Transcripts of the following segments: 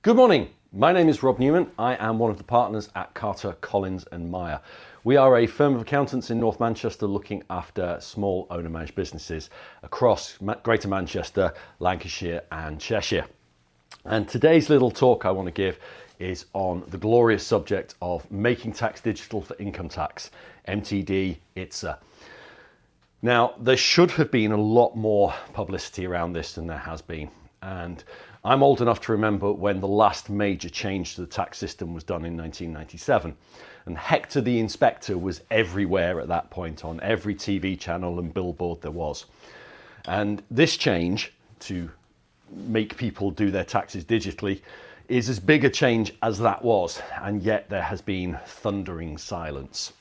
Good morning. My name is Rob Newman. I am one of the partners at Carter, Collins and Meyer. We are a firm of accountants in North Manchester looking after small owner-managed businesses across Greater Manchester, Lancashire and Cheshire. And today's little talk I want to give is on the glorious subject of making tax digital for income tax, MTD, ITSA. Now, there should have been a lot more publicity around this than there has been. And I'm old enough to remember when the last major change to the tax system was done in 1997. And Hector the Inspector was everywhere at that point on every TV channel and billboard there was. And this change to make people do their taxes digitally is as big a change as that was. And yet there has been thundering silence.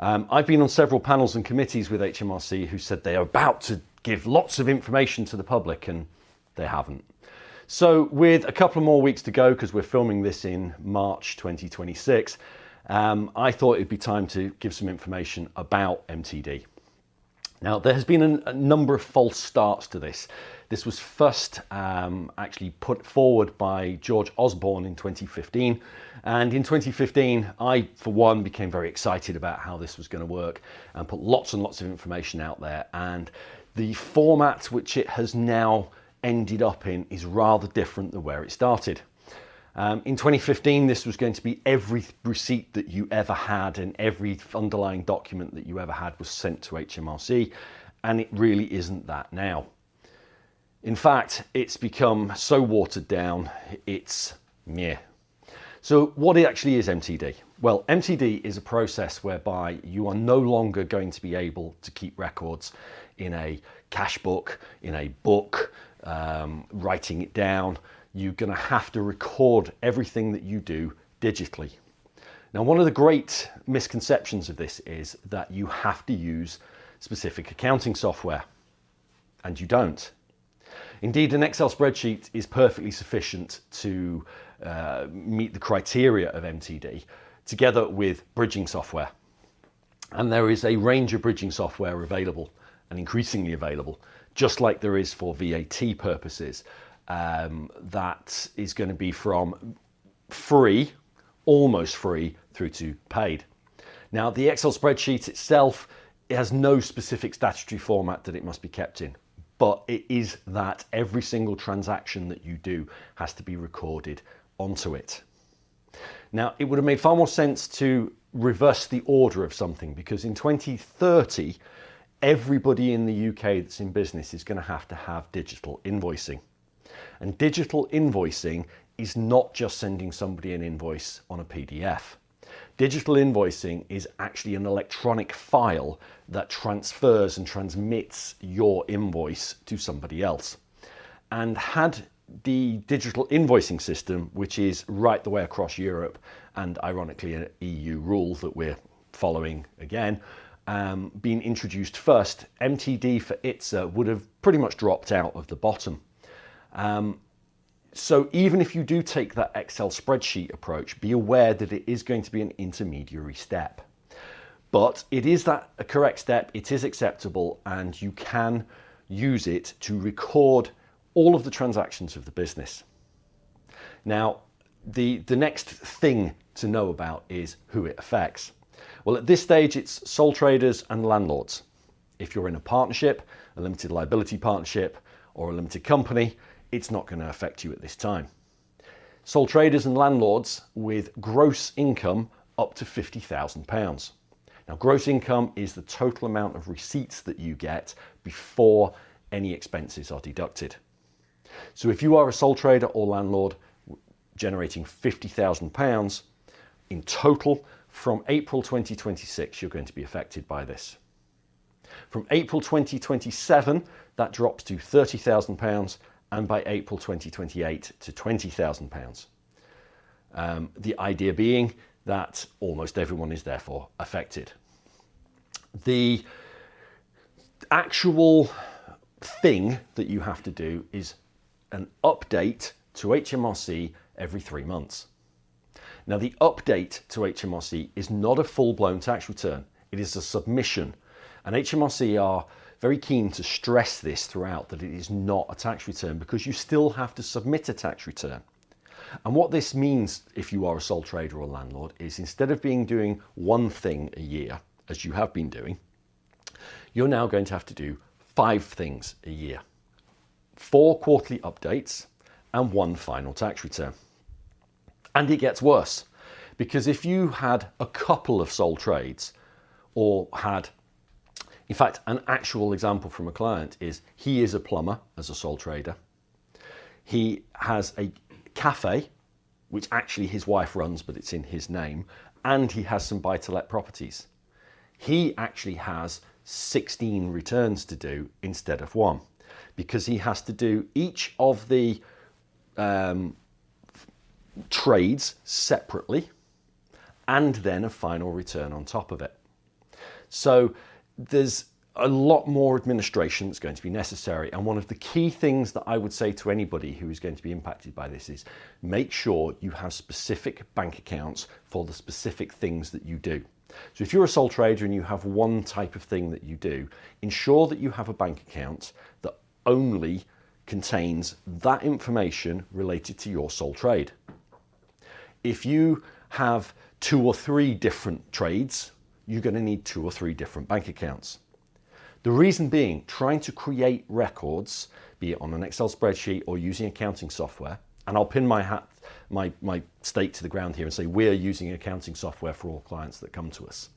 I've been on several panels and committees with HMRC who said they are about to give lots of information to the public, and they haven't. So with a couple of more weeks to go, because we're filming this in March 2026, I thought it'd be time to give some information about MTD. Now, there has been a number of false starts to this. This was first actually put forward by George Osborne in 2015. And in 2015, I, for one, became very excited about how this was going to work and put lots and lots of information out there. And the format which it has now ended up in is rather different than where it started. In 2015, this was going to be every receipt that you ever had and every underlying document that you ever had was sent to HMRC, and it really isn't that now. In fact, it's become so watered down, it's meh. So what actually is MTD? Well, MTD is a process whereby you are no longer going to be able to keep records in a cash book, in a book, writing it down. You're going to have to record everything that you do digitally. Now, one of the great misconceptions of this is that you have to use specific accounting software, and you don't. Indeed, an Excel spreadsheet is perfectly sufficient to meet the criteria of MTD, together with bridging software. And there is a range of bridging software available, and increasingly available, just like there is for VAT purposes. That is going to be from free, almost free, through to paid. Now, the Excel spreadsheet itself, it has no specific statutory format that it must be kept in, but it is that every single transaction that you do has to be recorded onto it. Now, it would have made far more sense to reverse the order of something, because in 2030, everybody in the UK that's in business is going to have digital invoicing. And digital invoicing is not just sending somebody an invoice on a PDF. Digital invoicing is actually an electronic file that transfers and transmits your invoice to somebody else. And had the digital invoicing system, which is right the way across Europe, and ironically an EU rule that we're following again, been introduced first, MTD for ITSA would have pretty much dropped out of the bottom. So even if you do take that Excel spreadsheet approach, be aware that it is going to be an intermediary step. But it is a correct step, it is acceptable, and you can use it to record all of the transactions of the business. Now, the next thing to know about is who it affects. Well, at this stage, it's sole traders and landlords. If you're in a partnership, a limited liability partnership, or a limited company, it's not going to affect you at this time. Sole traders and landlords with gross income up to £50,000. Now, gross income is the total amount of receipts that you get before any expenses are deducted. So if you are a sole trader or landlord generating £50,000 in total, from April 2026, you're going to be affected by this. From April 2027, that drops to £30,000, and by April 2028 to £20,000. The idea being that almost everyone is therefore affected. The actual thing that you have to do is an update to HMRC every 3 months. Now, the update to HMRC is not a full-blown tax return. It is a submission. And HMRC are very keen to stress this throughout, that it is not a tax return, because you still have to submit a tax return. And what this means if you are a sole trader or landlord is instead of doing one thing a year, as you have been doing, you're now going to have to do 5 things a year. 4 quarterly updates and 1 final tax return. And it gets worse, because if you had a couple of sole trades, or had, in fact, an actual example from a client is he is a plumber as a sole trader. He has a cafe, which actually his wife runs, but it's in his name, and he has some buy-to-let properties. He actually has 16 returns to do instead of 1, because he has to do each of the trades separately and then a final return on top of it. So there's a lot more administration that's going to be necessary. And one of the key things that I would say to anybody who is going to be impacted by this is make sure you have specific bank accounts for the specific things that you do. So if you're a sole trader and you have one type of thing that you do, ensure that you have a bank account that only contains that information related to your sole trade. If you have 2 or 3 different trades, you're going to need 2 or 3 different bank accounts. The reason being, trying to create records, be it on an Excel spreadsheet or using accounting software, and I'll pin my stake to the ground here and say we're using accounting software for all clients that come to us.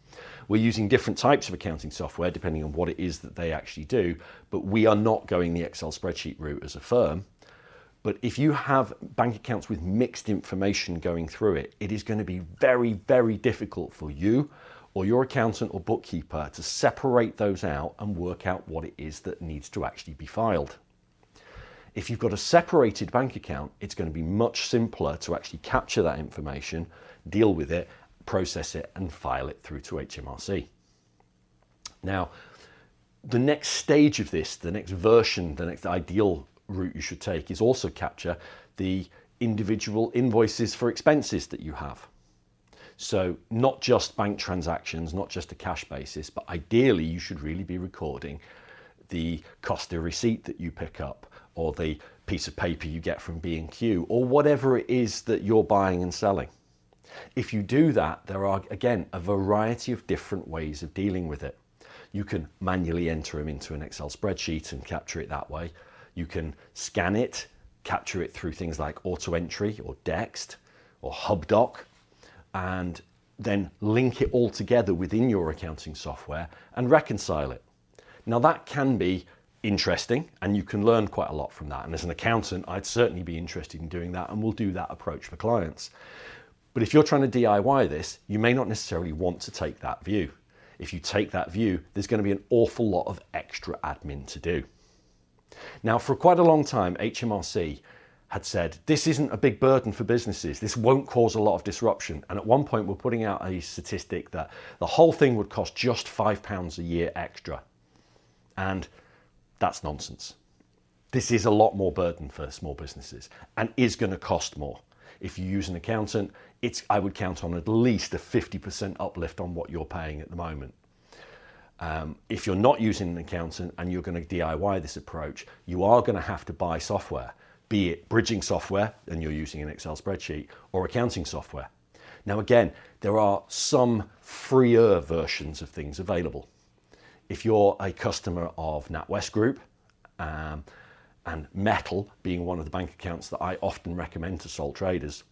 We're using different types of accounting software depending on what it is that they actually do, but we are not going the Excel spreadsheet route as a firm. But if you have bank accounts with mixed information going through it, it is going to be very, very difficult for you or your accountant or bookkeeper to separate those out and work out what it is that needs to actually be filed. If you've got a separated bank account, it's going to be much simpler to actually capture that information, deal with it, process it, and file it through to HMRC. Now, the next stage of this, the next version, the next ideal route you should take is also capture the individual invoices for expenses that you have. So not just bank transactions, not just a cash basis, but ideally you should really be recording the cost of receipt that you pick up, or the piece of paper you get from B&Q, or whatever it is that you're buying and selling. If you do that, there are, again, a variety of different ways of dealing with it. You can manually enter them into an Excel spreadsheet and capture it that way. You can scan it, capture it through things like auto entry or Dext or HubDoc, and then link it all together within your accounting software and reconcile it. Now that can be interesting and you can learn quite a lot from that. And as an accountant, I'd certainly be interested in doing that, and we'll do that approach for clients. But if you're trying to DIY this, you may not necessarily want to take that view. If you take that view, there's going to be an awful lot of extra admin to do. Now, for quite a long time, HMRC had said, this isn't a big burden for businesses. This won't cause a lot of disruption. And at one point, we're putting out a statistic that the whole thing would cost just £5 a year extra. And that's nonsense. This is a lot more burden for small businesses and is going to cost more. If you use an accountant, I would count on at least a 50% uplift on what you're paying at the moment. If you're not using an accountant and you're going to DIY this approach, you are going to have to buy software, be it bridging software and you're using an Excel spreadsheet, or accounting software. Now again, there are some freer versions of things available. If you're a customer of NatWest Group, and Metal being one of the bank accounts that I often recommend to sole traders,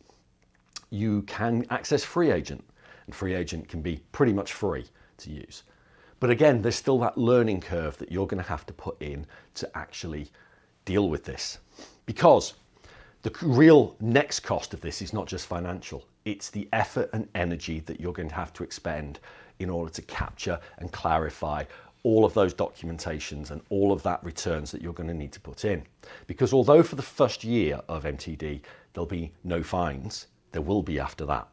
you can access Free Agent, and Free Agent can be pretty much free to use. But again, there's still that learning curve that you're going to have to put in to actually deal with this, because the real next cost of this is not just financial, it's the effort and energy that you're going to have to expend in order to capture and clarify all of those documentations and all of that returns that you're going to need to put in. Because although for the first year of MTD, there'll be no fines, there will be after that.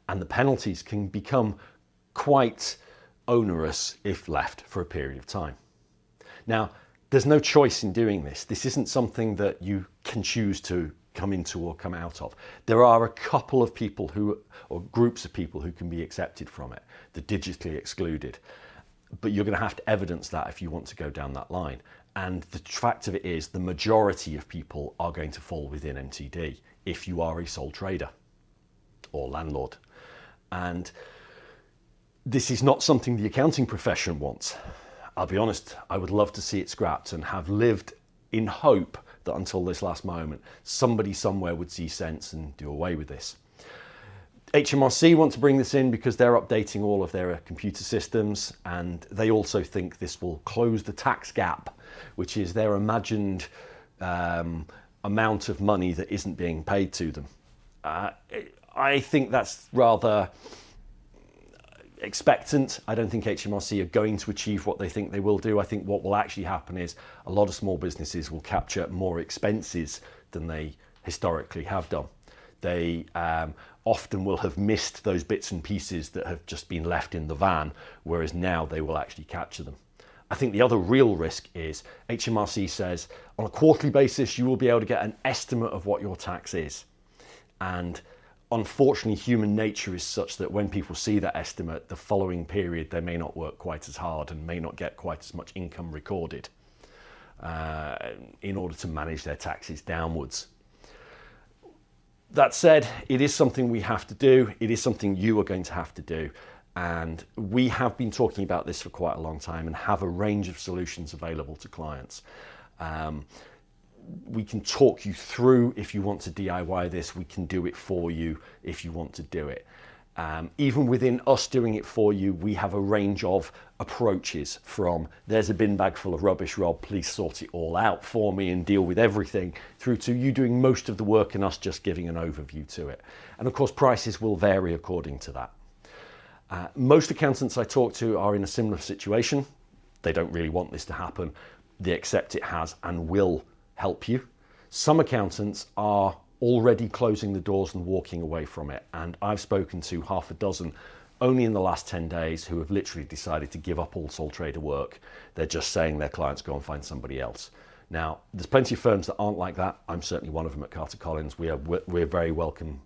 And the penalties can become quite onerous if left for a period of time. Now, there's no choice in doing this. This isn't something that you can choose to come into or come out of. There are a couple of people or groups of people who can be accepted from it, the digitally excluded. But you're going to have to evidence that if you want to go down that line. And the fact of it is, the majority of people are going to fall within MTD. if you are a sole trader or landlord. And this is not something the accounting profession wants. I'll be honest, I would love to see it scrapped and have lived in hope that until this last moment, somebody somewhere would see sense and do away with this. HMRC want to bring this in because they're updating all of their computer systems, and they also think this will close the tax gap, which is their imagined amount of money that isn't being paid to them. I think that's rather expectant. I don't think HMRC are going to achieve what they think they will do. I think what will actually happen is a lot of small businesses will capture more expenses than they historically have done. They often will have missed those bits and pieces that have just been left in the van, whereas now they will actually capture them. I think the other real risk is HMRC says on a quarterly basis you will be able to get an estimate of what your tax is. And unfortunately, human nature is such that when people see that estimate, the following period, they may not work quite as hard and may not get quite as much income recorded in order to manage their taxes downwards. That said, it is something we have to do. It is something you are going to have to do. And we have been talking about this for quite a long time and have a range of solutions available to clients. We can talk you through if you want to DIY this. We can do it for you if you want to do it. Even within us doing it for you, we have a range of approaches from there's a bin bag full of rubbish, Rob, please sort it all out for me and deal with everything, through to you doing most of the work and us just giving an overview to it. And of course, prices will vary according to that. Most accountants I talk to are in a similar situation. They don't really want this to happen. They accept it has and will help you. Some accountants are already closing the doors and walking away from it. And I've spoken to half a dozen only in the last 10 days who have literally decided to give up all sole trader work. They're just saying their clients go and find somebody else. Now, there's plenty of firms that aren't like that. I'm certainly one of them at Carter Collins. We're very welcoming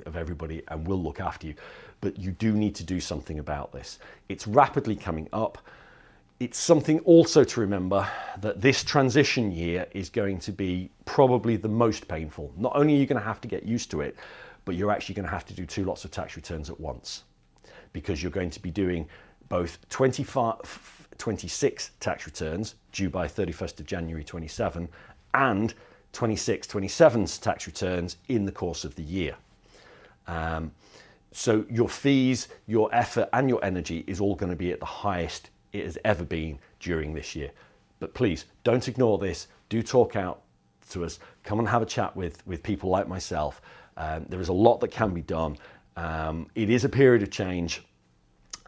of everybody and will look after you. But you do need to do something about this. It's rapidly coming up. It's something also to remember that this transition year is going to be probably the most painful. Not only are you going to have to get used to it, but you're actually going to have to do 2 lots of tax returns at once, because you're going to be doing both 26 tax returns due by 31st of January 27 and 27's tax returns in the course of the year. So your fees, your effort and your energy is all going to be at the highest it has ever been during this year. But please don't ignore this. Do talk out to us. Come and have a chat with people like myself. There is a lot that can be done. It is a period of change,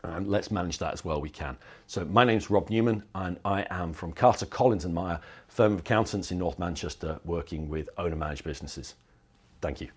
and let's manage that as well we can. So my name's Rob Newman and I am from Carter Collins and Meyer, firm of accountants in North Manchester, working with owner managed businesses. Thank you.